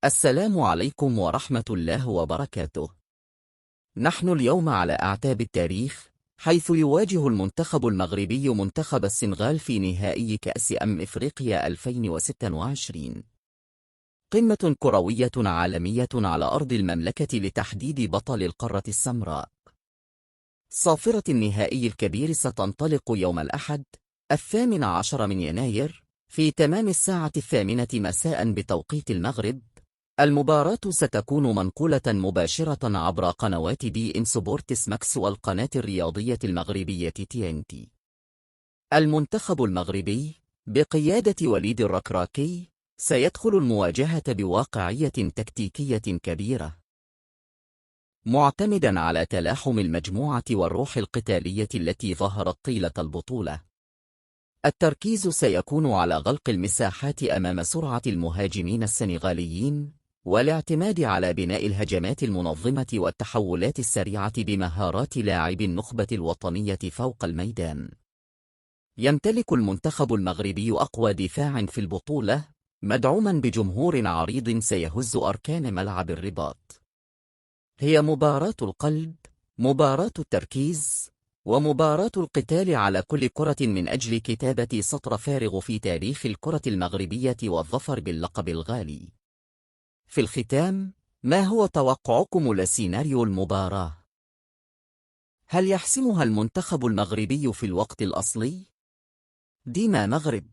السلام عليكم ورحمة الله وبركاته. نحن اليوم على أعتاب التاريخ، حيث يواجه المنتخب المغربي منتخب السنغال في نهائي كأس إفريقيا 2026، قمة كروية عالمية على أرض المملكة لتحديد بطل القارة السمراء. صافرة النهائي الكبير ستنطلق يوم الأحد 18 من يناير في تمام الساعة 8 مساء بتوقيت المغرب. المباراة ستكون منقولة مباشرة عبر قنوات بي إن سبورتس ماكس والقناة الرياضية المغربية TNT. المنتخب المغربي بقيادة وليد الركراكي سيدخل المواجهة بواقعية تكتيكية كبيرة، معتمدا على تلاحم المجموعة والروح القتالية التي ظهرت طيلة البطولة. التركيز سيكون على غلق المساحات أمام سرعة المهاجمين السنغاليين، والاعتماد على بناء الهجمات المنظمة والتحولات السريعة بمهارات لاعبي النخبة الوطنية فوق الميدان. يمتلك المنتخب المغربي أقوى دفاع في البطولة، مدعوما بجمهور عريض سيهز أركان ملعب الرباط. هي مباراة القلب، مباراة التركيز، ومباراة القتال على كل كرة من أجل كتابة سطر فارغ في تاريخ الكرة المغربية والظفر باللقب الغالي. في الختام، ما هو توقعكم لسيناريو المباراة؟ هل يحسمها المنتخب المغربي في الوقت الأصلي؟ ديما مغرب.